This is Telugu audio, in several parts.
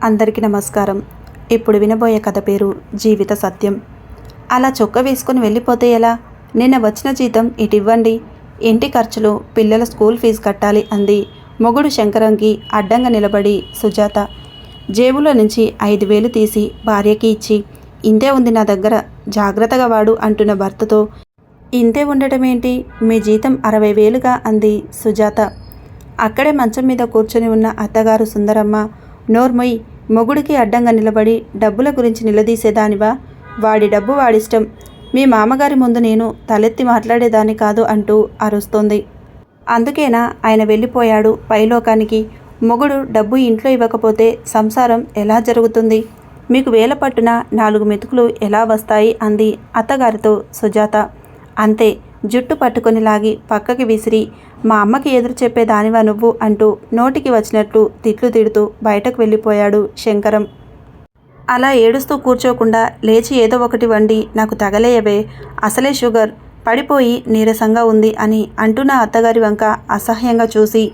అందరికీ నమస్కారం. ఇప్పుడు వినబోయే కథ పేరు జీవిత సత్యం. అలా చొక్కా వేసుకుని వెళ్ళిపోతే ఎలా? నిన్న వచ్చిన జీతం ఇటివ్వండి, ఇంటి ఖర్చులు, పిల్లల స్కూల్ ఫీజు కట్టాలి అంది మొగుడు శంకరంకి అడ్డంగా నిలబడి సుజాత. జేబులో నుంచి 5,000 తీసి భార్యకి ఇచ్చి, ఇంతే ఉంది నా దగ్గర, జాగ్రత్తగా వాడు అంటున్న భర్తతో, ఇంతే ఉండటం ఏంటి, మీ జీతం 60,000గా అంది సుజాత. అక్కడే మంచం మీద కూర్చొని ఉన్న అత్తగారు సుందరమ్మ, నోర్మొయ్, మొగుడికి అడ్డంగా నిలబడి డబ్బుల గురించి నిలదీసేదానివా? వాడి డబ్బు వాడిష్టం, మీ మామగారి ముందు నేను తలెత్తి మాట్లాడేదాన్ని కాదు అంటూ అరుస్తోంది. అందుకేనా ఆయన వెళ్ళిపోయాడు పైలోకానికి? మొగుడు డబ్బు ఇంట్లో ఇవ్వకపోతే సంసారం ఎలా జరుగుతుంది? మీకు వేల పట్టున 4 మెతుకులు ఎలా వస్తాయి అంది అత్తగారితో సుజాత. అంతే, జుట్టు పట్టుకొని లాగి పక్కకి విసిరి, మా అమ్మకి ఎదురు చెప్పేదానివా నువ్వు అంటూ నోటికి వచ్చినట్లు తిట్లు తిడుతూ బయటకు వెళ్ళిపోయాడు శంకరం. అలా ఏడుస్తూ కూర్చోకుండా లేచి ఏదో ఒకటి వండి నాకు తగలేయవే, అసలే షుగర్, పడిపోయి నీరసంగా ఉంది అని అంటున్న అత్తగారి వంక అసహ్యంగా చూసి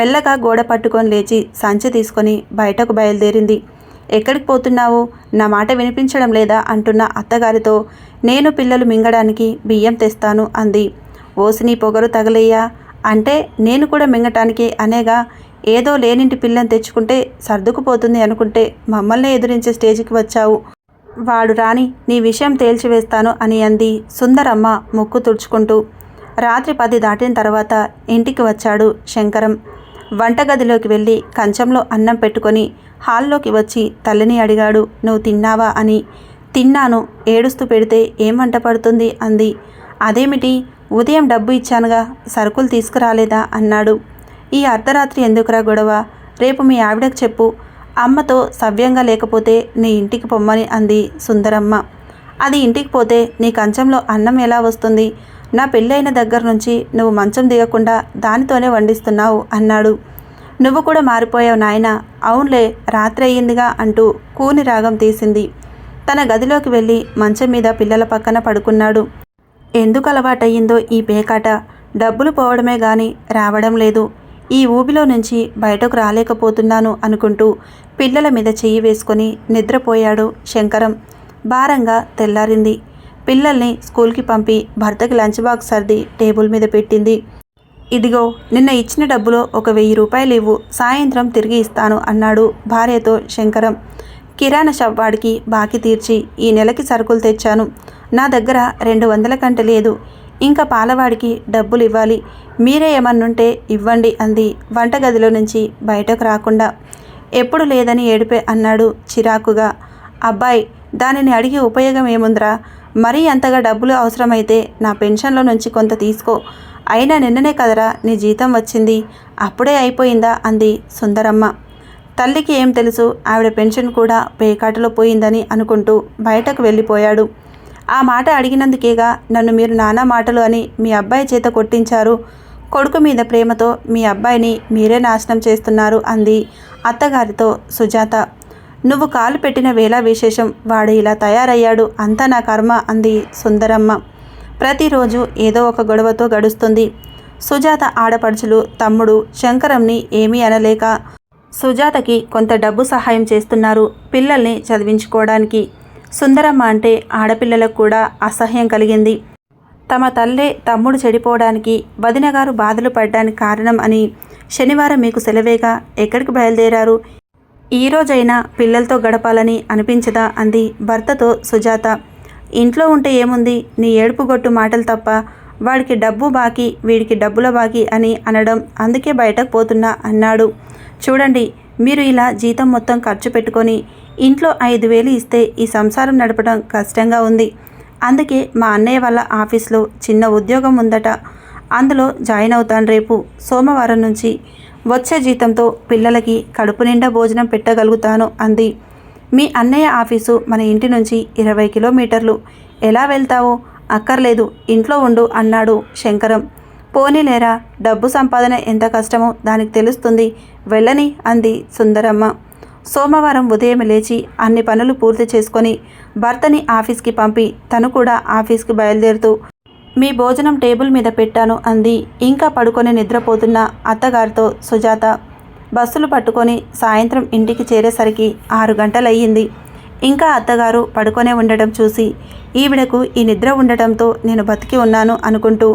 మెల్లగా గోడ పట్టుకొని లేచి సంచి తీసుకొని బయటకు బయలుదేరింది. ఎక్కడికి పోతున్నావు, నా మాట వినిపించడం లేదా అంటున్న అత్తగారితో, నేను పిల్లలు మింగడానికి బియ్యం తెస్తాను అంది. ఓసిని పొగరు తగలయ్యా, అంటే నేను కూడా మింగటానికి అనేగా, ఏదో లేనింటి పిల్లని తెచ్చుకుంటే సర్దుకుపోతుంది అనుకుంటే మమ్మల్ని ఎదురించే స్టేజికి వచ్చావు. వాడు రాని నీ విషయం తేల్చివేస్తాను అని అంది సుందరమ్మ ముక్కు తుడుచుకుంటూ. రాత్రి 10 దాటిన తర్వాత ఇంటికి వచ్చాడు శంకరం. వంటగదిలోకి వెళ్ళి కంచంలో అన్నం పెట్టుకొని హాల్లోకి వచ్చి తల్లిని అడిగాడు, నువ్వు తిన్నావా అని. తిన్నాను, ఏడుస్తూ పెడితే ఏం వంట పడుతుంది అంది. అదేమిటి, ఉదయం డబ్బు ఇచ్చానుగా, సరుకులు తీసుకురాలేదా అన్నాడు. ఈ అర్ధరాత్రి ఎందుకురా గొడవ, రేపు మీ ఆవిడకు చెప్పు, అమ్మతో సవ్యంగా లేకపోతే నీ ఇంటికి పొమ్మని అంది సుందరమ్మ. అది ఇంటికి పోతే నీ కంచంలో అన్నం ఎలా వస్తుంది? నా పెళ్ళైన దగ్గర నుంచి నువ్వు మంచం దిగకుండా దానితోనే వండిస్తున్నావు అన్నాడు. నువ్వు కూడా మారిపోయావు నాయనా. అవునులే, రాత్రి అయ్యిందిగా అంటూ కూని రాగం తీసింది. తన గదిలోకి వెళ్ళి మంచం మీద పిల్లల పక్కన పడుకున్నాడు. ఎందుకు అలవాటయ్యిందో ఈ పేకాట, డబ్బులు పోవడమే గాని రావడం లేదు. ఈ ఊబిలో నుంచి బయటకు రాలేకపోతున్నాను అనుకుంటూ పిల్లల మీద చెయ్యి వేసుకొని నిద్రపోయాడు శంకరం. భారంగా తెల్లారింది. పిల్లల్ని స్కూల్కి పంపి భర్తకి లంచ్ బాక్స్ సర్ది టేబుల్ మీద పెట్టింది. ఇదిగో, నిన్న ఇచ్చిన డబ్బులో ఒక 1,000 రూపాయలు ఇవ్వు, సాయంత్రం తిరిగి ఇస్తాను అన్నాడు భార్యతో శంకరం. కిరాణా షాప్ వాడికి బాకీ తీర్చి ఈ నెలకి సరుకులు తెచ్చాను, నా దగ్గర 200 కంటే లేదు, ఇంకా పాలవాడికి డబ్బులు ఇవ్వాలి, మీరే ఏమన్నుంటే ఇవ్వండి అంది వంటగదిలో నుంచి బయటకు రాకుండా. ఎప్పుడు లేదని ఏడిపే అన్నాడు చిరాకుగా. అబ్బాయి, దానిని అడిగి ఉపయోగం ఏముందిరా, మరీ అంతగా డబ్బులు అవసరమైతే నా పెన్షన్లో నుంచి కొంత తీసుకో, అయినా నిన్ననే కదరా నీ జీతం వచ్చింది, అప్పుడే అయిపోయిందా అంది సుందరమ్మ. తల్లికి ఏం తెలుసు, ఆవిడ పెన్షన్ కూడా పేకాటలో పోయిందని అనుకుంటూ బయటకు వెళ్ళిపోయాడు. ఆ మాట అడిగినందుకేగా నన్ను మీరు నానా మాటలు అని మీ అబ్బాయి చేత కొట్టించారు, కొడుకు మీద ప్రేమతో మీ అబ్బాయిని మీరే నాశనం చేస్తున్నారు అంది అత్తగారితో సుజాత. నువ్వు కాలు పెట్టిన వేళ విశేషం వాడు ఇలా తయారయ్యాడు, అంతా నా కర్మ అంది సుందరమ్మ. ప్రతిరోజు ఏదో ఒక గొడవతో గడుస్తుంది. సుజాత ఆడపడుచులు తమ్ముడు శంకరంని ఏమీ అనలేక సుజాతకి కొంత డబ్బు సహాయం చేస్తున్నారు పిల్లల్ని చదివించుకోవడానికి. సుందరమ్మ అంటే ఆడపిల్లలకు కూడా అసహ్యం కలిగింది. తమ తల్లే తమ్ముడు చెడిపోవడానికి, వదినగారు బాధలు పడడానికి కారణం అని. శనివారం మీకు సెలవేగా, ఎక్కడికి బయలుదేరారు? ఈరోజైనా పిల్లలతో గడపాలని అనిపించదా అంది భర్తతో సుజాత. ఇంట్లో ఉంటే ఏముంది, నీ ఏడుపుగొట్టు మాటలు తప్ప, వాడికి డబ్బు బాకీ, వీడికి డబ్బుల బాకీ అని అనడం, అందుకే బయటకు పోతున్నా అన్నాడు. చూడండి, మీరు ఇలా జీతం మొత్తం ఖర్చు పెట్టుకొని ఇంట్లో 5,000 ఇస్తే ఈ సంసారం నడపడం కష్టంగా ఉంది. అందుకే మా అన్నయ్య వాళ్ళ ఆఫీస్లో చిన్న ఉద్యోగం ఉందట, అందులో జాయిన్ అవుతాను రేపు సోమవారం నుంచి. వచ్చే జీతంతో పిల్లలకి కడుపు నిండా భోజనం పెట్టగలుగుతాను అంది. మీ అన్నయ్య ఆఫీసు మన ఇంటి నుంచి 20 కిలోమీటర్లు, ఎలా వెళ్తావు? అక్కర్లేదు, ఇంట్లో ఉండు అన్నాడు శంకరం. పోనీలేరా, డబ్బు సంపాదన ఎంత కష్టమో దానికి తెలుస్తుంది, వెళ్ళని అంది సుందరమ్మ. సోమవారం ఉదయం లేచి అన్ని పనులు పూర్తి చేసుకొని భర్తని ఆఫీస్కి పంపి తను కూడా ఆఫీస్కి బయలుదేరుతూ, మీ భోజనం టేబుల్ మీద పెట్టాను అంది ఇంకా పడుకొని నిద్రపోతున్న అత్తగారితో సుజాత. బస్సులు పట్టుకొని సాయంత్రం ఇంటికి చేరేసరికి 6 గంటలయ్యింది. ఇంకా అత్తగారు పడుకొనే ఉండటం చూసి ఈవిడకు ఈ నిద్ర ఉండటంతో నేను బతికి ఉన్నాను అనుకుంటూ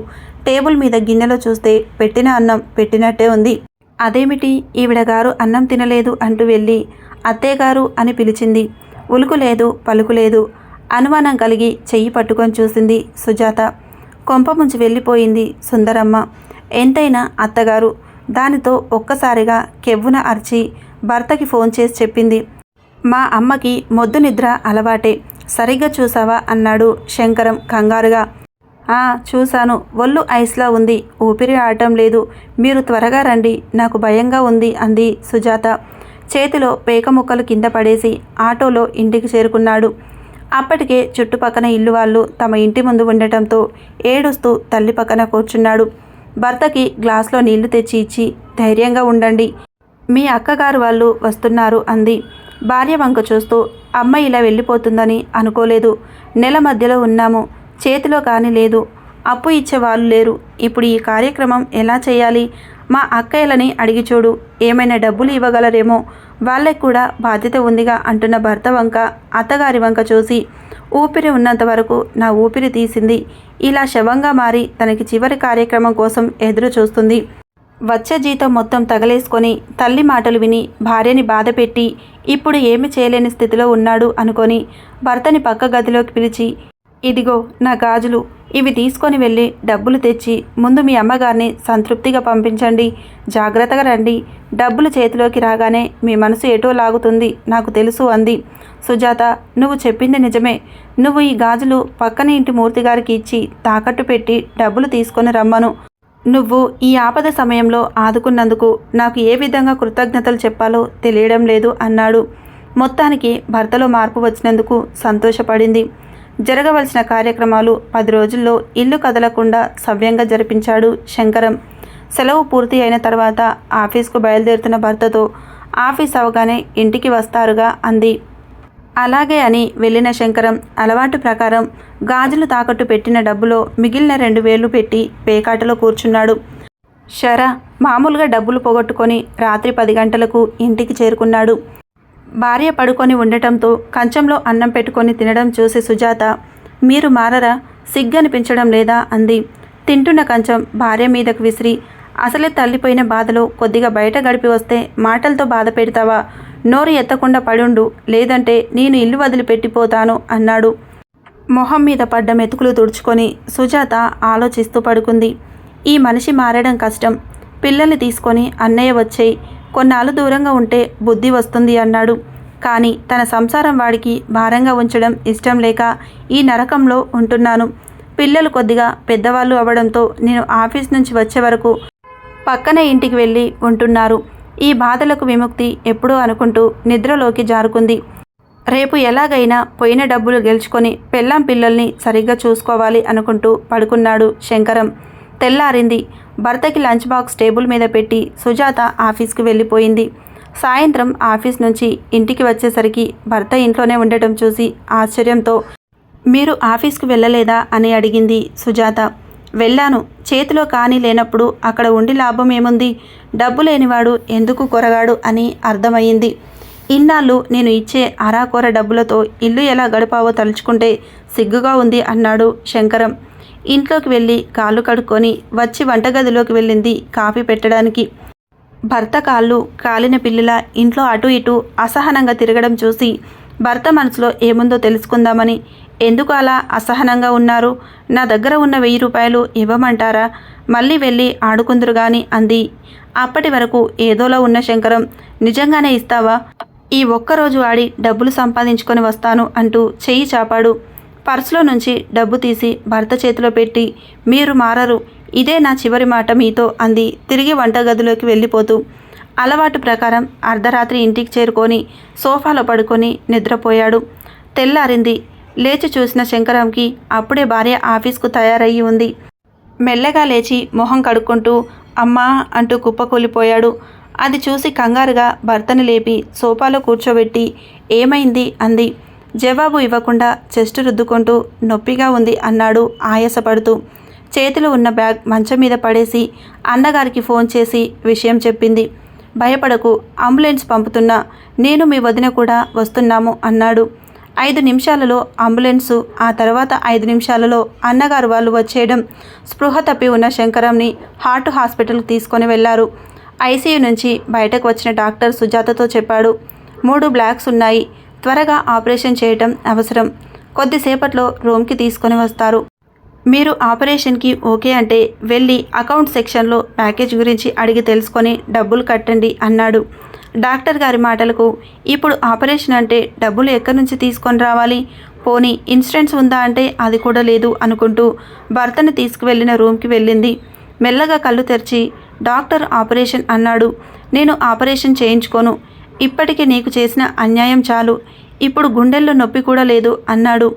టేబుల్ మీద గిన్నెలో చూస్తే పెట్టిన అన్నం పెట్టినట్టే ఉంది. అదేమిటి ఈవిడ గారు అన్నం తినలేదు అంటూ వెళ్ళి అత్తయ్యగారు అని పిలిచింది. ఉలుకు లేదు పలుకు లేదు. అనుమానం కలిగి చెయ్యి పట్టుకొని చూసింది సుజాత. కొంప ముంచి వెళ్ళిపోయింది సుందరమ్మ. ఎంతైనా అత్తగారు. దానితో ఒక్కసారిగా కెవ్వున అరిచి భర్తకి ఫోన్ చేసి చెప్పింది. మా అమ్మకి మొద్దు నిద్ర అలవాటే, సరిగ్గా చూసావా అన్నాడు శంకరం కంగారుగా. చూశాను, ఒళ్ళు ఐస్లా ఉంది, ఊపిరి ఆడటం లేదు, మీరు త్వరగా రండి, నాకు భయంగా ఉంది అంది సుజాత. చేతిలో పేక ముక్కలు కింద పడేసి ఆటోలో ఇంటికి చేరుకున్నాడు. అప్పటికే చుట్టుపక్కన ఇల్లు వాళ్ళు తమ ఇంటి ముందు ఉండటంతో ఏడుస్తూ తల్లి పక్కన కూర్చున్నాడు. భర్తకి గ్లాస్లో నీళ్లు తెచ్చి ఇచ్చి ధైర్యంగా ఉండండి, మీ అక్కగారు వాళ్ళు వస్తున్నారు అంది. భార్య వంక చూస్తూ అమ్మ ఇలా వెళ్ళిపోతుందని అనుకోలేదు. నెల మధ్యలో ఉన్నాము, చేతిలో కానీ లేదు, అప్పు ఇచ్చే వాళ్ళు లేరు. ఇప్పుడు ఈ కార్యక్రమం ఎలా చేయాలి? మా అక్కయ్యలని అడిగి చూడు, ఏమైనా డబ్బులు ఇవ్వగలరేమో, వాళ్ళకి కూడా బాధ్యత ఉందిగా అంటున్న భర్త వంక అత్తగారి వంక చూసి ఊపిరి ఉన్నంత వరకు నా ఊపిరి తీసింది. ఇలా శవంగా మారి తనకి చివరి కార్యక్రమం కోసం ఎదురు చూస్తుంది. వచ్చే జీతం మొత్తం తగలేసుకొని తల్లి మాటలు విని భార్యని బాధపెట్టి ఇప్పుడు ఏమి చేయలేని స్థితిలో ఉన్నాడు అనుకొని భర్తని పక్క గదిలోకి పిలిచి, ఇదిగో నా గాజులు, ఇవి తీసుకొని వెళ్ళి డబ్బులు తెచ్చి ముందు మీ అమ్మగారిని సంతృప్తిగా పంపించండి, జాగ్రత్తగా రండి, డబ్బులు చేతిలోకి రాగానే మీ మనసు ఎటో లాగుతుంది నాకు తెలుసు అంది. సుజాత, నువ్వు చెప్పింది నిజమే, నువ్వు ఈ గాజులు పక్కన ఇంటి మూర్తిగారికి ఇచ్చి తాకట్టు పెట్టి డబ్బులు తీసుకొని రమ్మను. నువ్వు ఈ ఆపద సమయంలో ఆదుకున్నందుకు నాకు ఏ విధంగా కృతజ్ఞతలు చెప్పాలో తెలియడం లేదు అన్నాడు. మొత్తానికి భర్తలో మార్పు వచ్చినందుకు సంతోషపడింది. జరగవలసిన కార్యక్రమాలు 10 రోజుల్లో ఇల్లు కదలకుండా సవ్యంగా జరిపించాడు శంకరం. సెలవు పూర్తి అయిన తర్వాత ఆఫీస్కు బయలుదేరుతున్న భర్తతో ఆఫీస్ అవగానే ఇంటికి వస్తారుగా అంది. అలాగే అని వెళ్ళిన శంకరం అలవాటు ప్రకారం గాజులు తాకట్టు పెట్టిన డబ్బులో మిగిలిన 2,000 పెట్టి పేకాటలో కూర్చున్నాడు. మామూలుగా డబ్బులు పోగొట్టుకొని రాత్రి 10 గంటలకు ఇంటికి చేరుకున్నాడు. భార్య పడుకొని ఉండటంతో కంచంలో అన్నం పెట్టుకొని తినడం చూసి సుజాత, మీరు మారరా, సిగ్గనిపించడం లేదా అంది. తింటున్న కంచం భార్య మీదకు విసిరి, అసలే తల్లిపోయిన బాధలో కొద్దిగా బయట గడిపి వస్తే మాటలతో బాధ పెడతావా? నోరు ఎత్తకుండా పడుండు, లేదంటే నేను ఇల్లు వదిలిపెట్టిపోతాను అన్నాడు. మొహం మీద పడ్డ మెతుకులు తుడుచుకొని సుజాత ఆలోచిస్తూ పడుకుంది. ఈ మనిషి మారడం కష్టం, పిల్లల్ని తీసుకొని అన్నయ్య వచ్చేయి, కొన్నాళ్ళు దూరంగా ఉంటే బుద్ధి వస్తుంది అన్నాడు. కానీ తన సంసారం వాడికి భారంగా ఉంచడం ఇష్టం లేక ఈ నరకంలో ఉంటున్నాను. పిల్లలు కొద్దిగా పెద్దవాళ్ళు అవ్వడంతో నేను ఆఫీస్ నుంచి వచ్చే వరకు పక్కన ఇంటికి వెళ్ళి ఉంటున్నారు. ఈ బాధలకు విముక్తి ఎప్పుడూ అనుకుంటూ నిద్రలోకి జారుకుంది. రేపు ఎలాగైనా పోయిన డబ్బులు గెలుచుకొని పెళ్ళాం పిల్లల్ని సరిగ్గా చూసుకోవాలి అనుకుంటూ పడుకున్నాడు శంకరం. తెల్లారింది. భర్తకి లంచ్ బాక్స్ టేబుల్ మీద పెట్టి సుజాత ఆఫీస్కి వెళ్ళిపోయింది. సాయంత్రం ఆఫీస్ నుంచి ఇంటికి వచ్చేసరికి భర్త ఇంట్లోనే ఉండటం చూసి ఆశ్చర్యంతో, మీరు ఆఫీస్కి వెళ్ళలేదా అని అడిగింది సుజాత. వెళ్ళాను, చేతిలో కానీ లేనప్పుడు అక్కడ ఉండి లాభం ఏముంది, డబ్బు లేనివాడు ఎందుకు కొరగాడు అని అర్థమయ్యింది. ఇన్నాళ్ళు నేను ఇచ్చే అరాకొర డబ్బులతో ఇల్లు ఎలా గడిపావో తలుచుకుంటే సిగ్గుగా ఉంది అన్నాడు శంకరం. ఇంట్లోకి వెళ్ళి కాళ్ళు కడుక్కొని వచ్చి వంటగదిలోకి వెళ్ళింది కాఫీ పెట్టడానికి. భర్త కాళ్ళు కాలిన పిల్లల ఇంట్లో అటు ఇటు అసహనంగా తిరగడం చూసి భర్త మనసులో ఏముందో తెలుసుకుందామని, ఎందుకు అలా అసహనంగా ఉన్నారు, నా దగ్గర ఉన్న 1000 రూపాయలు ఇవ్వమంటారా, మళ్ళీ వెళ్ళి ఆడుకుందరు గాని అంది. అప్పటి వరకు ఏదోలా ఉన్న శంకరం, నిజంగానే ఇస్తావా, ఈ ఒక్కరోజు ఆడి డబ్బులు సంపాదించుకొని వస్తాను అంటూ చెయ్యి చాపాడు. పర్సులో నుంచి డబ్బు తీసి భర్త చేతిలో పెట్టి, మీరు మారరు, ఇదే నా చివరి మాట మీతో అంది తిరిగి వంటగదిలోకి వెళ్ళిపోతూ. అలవాటు ప్రకారం అర్ధరాత్రి ఇంటికి చేరుకొని సోఫాలో పడుకొని నిద్రపోయాడు. తెల్లారింది. లేచి చూసిన శంకరంకి అప్పుడే భార్య ఆఫీస్కు తయారయ్యి ఉంది. మెల్లగా లేచి మొహం కడుక్కుంటూ అమ్మా అంటూ కుప్పకూలిపోయాడు. అది చూసి కంగారుగా భర్తని లేపి సోఫాలో కూర్చోబెట్టి ఏమైంది అంది. జవాబు ఇవ్వకుండా చెస్ట్ రుద్దుకుంటూ నొప్పిగా ఉంది అన్నాడు ఆయాసపడుతూ. చేతిలో ఉన్న బ్యాగ్ మంచం మీద పడేసి అన్నగారికి ఫోన్ చేసి విషయం చెప్పింది. భయపడకు, అంబులెన్స్ పంపుతున్నా, నేను మీ వదిన కూడా వస్తున్నాము అన్నాడు. 5 నిమిషాలలో అంబులెన్సు, ఆ తర్వాత 5 నిమిషాలలో అన్నగారు వాళ్ళు వచ్చేయడం. స్పృహ తప్పి ఉన్న శంకరంని హార్ట్ హాస్పిటల్కి తీసుకొని వెళ్లారు. ఐసీయూ నుంచి బయటకు వచ్చిన డాక్టర్ సుజాతతో చెప్పాడు, 3 బ్లాక్స్ ఉన్నాయి, త్వరగా ఆపరేషన్ చేయటం అవసరం, కొద్దిసేపట్లో రూమ్కి తీసుకొని వస్తారు. మీరు ఆపరేషన్కి ఓకే అంటే వెళ్ళి అకౌంట్ సెక్షన్లో ప్యాకేజ్ గురించి అడిగి తెలుసుకొని డబ్బులు కట్టండి అన్నాడు. డాక్టర్ గారి మాటలకు ఇప్పుడు ఆపరేషన్ అంటే డబ్బులు ఎక్కడి నుంచి తీసుకొని రావాలి, పోనీ ఇన్సూరెన్స్ ఉందా అంటే అది కూడా లేదు అనుకుంటూ భర్తను తీసుకువెళ్ళిన రూమ్కి వెళ్ళింది. మెల్లగా కళ్ళు తెరిచి డాక్టర్ ఆపరేషన్ అన్నాడు. నేను ఆపరేషన్ చేయించుకోను, ఇప్పటికే నీకు చేసిన అన్యాయం చాలు, ఇప్పుడు గుండెల్లో నొప్పి కూడా లేదు అన్నాడు.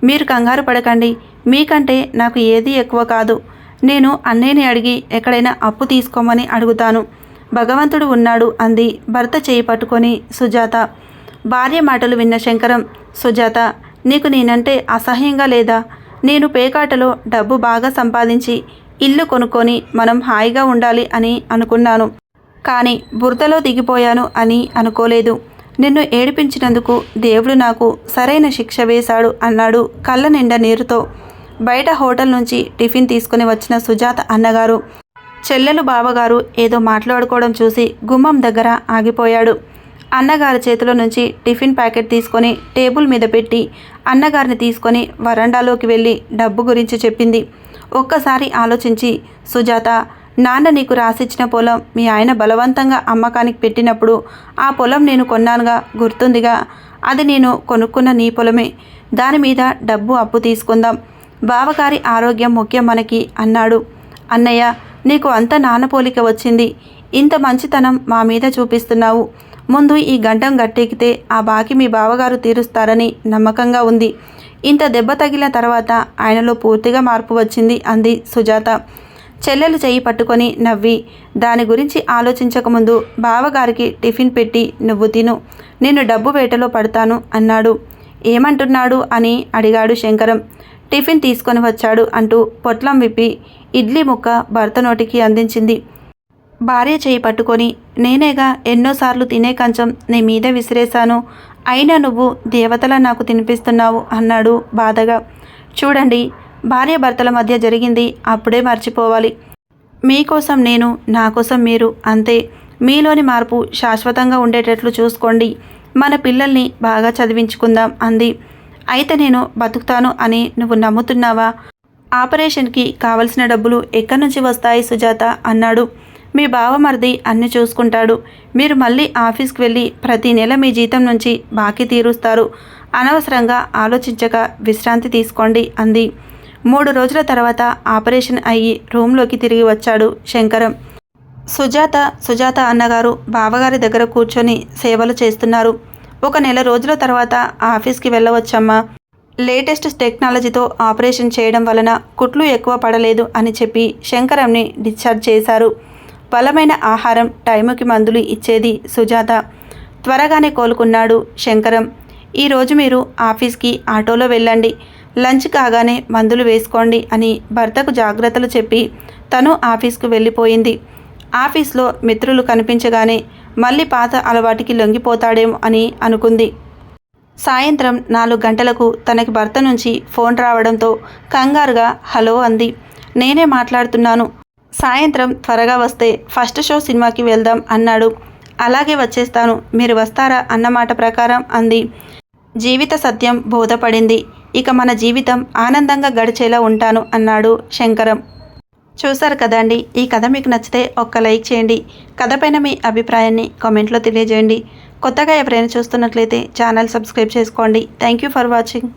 మీరు కంగారు పడకండి, మీకంటే నాకు ఏది ఎక్కువ కాదు, నేను అన్నయ్యని అడిగి ఎక్కడైనా అప్పు తీసుకోమని అడుగుతాను, భగవంతుడు ఉన్నాడు అంది భర్త చేయి పట్టుకొని సుజాత. భార్య మాటలు విన్న శంకరం, సుజాత నీకు నేనంటే అసహ్యంగా లేదా? నేను పేకాటలో డబ్బు బాగా సంపాదించి ఇల్లు కొనుక్కొని మనం హాయిగా ఉండాలి అని అనుకున్నాను, కానీ బురదలో దిగిపోయాను అని అనుకోలేదు. నిన్ను ఏడిపించినందుకు దేవుడు నాకు సరైన శిక్ష వేశాడు అన్నాడు కళ్ళ నిండా నీరుతో. బయట హోటల్ నుంచి టిఫిన్ తీసుకుని వచ్చిన సుజాత అన్నగారు, చెల్లెలు బావగారు ఏదో మాట్లాడుకోవడం చూసి గుమ్మం దగ్గర ఆగిపోయాడు. అన్నగారి చేతిలో నుంచి టిఫిన్ ప్యాకెట్ తీసుకొని టేబుల్ మీద పెట్టి అన్నగారిని తీసుకొని వరండాలోకి వెళ్ళి డబ్బు గురించి చెప్పింది. ఒక్కసారి ఆలోచించి, సుజాత, నాన్న నీకు రాసిచ్చిన పొలం మీ ఆయన బలవంతంగా అమ్మకానికి పెట్టినప్పుడు ఆ పొలం నేను కొన్నానుగా, గుర్తుందిగా? అది నేను కొనుక్కున్న నీ పొలమే, దాని మీద డబ్బు అప్పు తీసుకుందాం, బావగారి ఆరోగ్యం ముఖ్యం మనకి అన్నాడు. అన్నయ్య, నీకు అంత నాన్న పోలిక వచ్చింది, ఇంత మంచితనం మా మీద చూపిస్తున్నావు, ముందు ఈ గంటం గట్టెక్కితే ఆ బాకి మీ బావగారు తీరుస్తారని నమ్మకంగా ఉంది. ఇంత దెబ్బ తగిలిన తర్వాత ఆయనలో పూర్తిగా మార్పు వచ్చింది అంది సుజాత. చెల్లెలు చెయ్యి పట్టుకొని నవ్వి, దాని గురించి ఆలోచించకముందు బావగారికి టిఫిన్ పెట్టి నువ్వు తిను, నేను డబ్బు వేటలో పడతాను అన్నాడు. ఏమంటున్నాడు అని అడిగాడు శంకరం. టిఫిన్ తీసుకొని వచ్చాడు అంటూ పొట్లం విప్పి ఇడ్లీ ముక్క భర్త నోటికి అందించింది. భార్య చేయి పట్టుకొని, నేనేగా ఎన్నోసార్లు తినే కంచం నీ మీద విసిరేశాను, అయినా నువ్వు దేవతలా నాకు తినిపిస్తున్నావు అన్నాడు బాధగా. చూడండి, భార్య భర్తల మధ్య జరిగింది అప్పుడే మర్చిపోవాలి. మీకోసం నేను, నా కోసం మీరు, అంతే. మీలోని మార్పు శాశ్వతంగా ఉండేటట్లు చూసుకోండి. మన పిల్లల్ని బాగా చదివించుకుందాం అంది. అయితే నేను బతుకుతాను అని నువ్వు నమ్ముతున్నావా? ఆపరేషన్కి కావలసిన డబ్బులు ఎక్కడి నుంచి వస్తాయి సుజాత అన్నాడు. మీ బావమరిది అన్ని చూసుకుంటాడు, మీరు మళ్ళీ ఆఫీస్కి వెళ్ళి ప్రతి నెల మీ జీతం నుంచి బాకీ తీరుస్తారు, అనవసరంగా ఆలోచించక విశ్రాంతి తీసుకోండి అంది. 3 రోజుల తర్వాత ఆపరేషన్ అయ్యి రూమ్లోకి తిరిగి వచ్చాడు శంకరం. సుజాత అన్నగారు బావగారి దగ్గర కూర్చొని సేవలు చేస్తున్నారు. 1 నెల రోజుల తర్వాత ఆఫీస్కి వెళ్ళవచ్చమ్మా, లేటెస్ట్ టెక్నాలజీతో ఆపరేషన్ చేయడం వలన కుట్లు ఎక్కువ పడలేదు అని చెప్పి శంకరంని డిశ్చార్జ్ చేశారు. బలమైన ఆహారం, టైముకి మందులు ఇచ్చేది సుజాత. త్వరగానే కోలుకున్నాడు శంకరం. ఈరోజు మీరు ఆఫీస్కి ఆటోలో వెళ్ళండి, లంచ్ కాగానే మందులు వేసుకోండి అని భర్తకు జాగ్రత్తలు చెప్పి తను ఆఫీస్కు వెళ్ళిపోయింది. ఆఫీస్లో మిత్రులు కనిపించగానే మళ్ళీ పాత అలవాటికి లొంగిపోతాడేమో అని అనుకుంది. సాయంత్రం 4 గంటలకు తనకి భర్త నుంచి ఫోన్ రావడంతో కంగారుగా హలో అంది. నేనే మాట్లాడుతున్నాను, సాయంత్రం త్వరగా వస్తే ఫస్ట్ షో సినిమాకి వెళ్దాం అన్నాడు. అలాగే వచ్చేస్తాను, మీరు వస్తారా అన్నమాట ప్రకారం అంది. జీవిత సత్యం బోధపడింది, ఇక మన జీవితం ఆనందంగా గడిచేలా ఉంటాను అన్నాడు శంకరం. చూశారు కదండి, ఈ కథ మీకు నచ్చితే ఒక్క లైక్ చేయండి. కథపైన మీ అభిప్రాయాన్ని కామెంట్లో తెలియజేయండి. కొత్తగా ఎవరైనా చూస్తున్నట్లయితే ఛానల్ సబ్స్క్రైబ్ చేసుకోండి. Thank you for watching.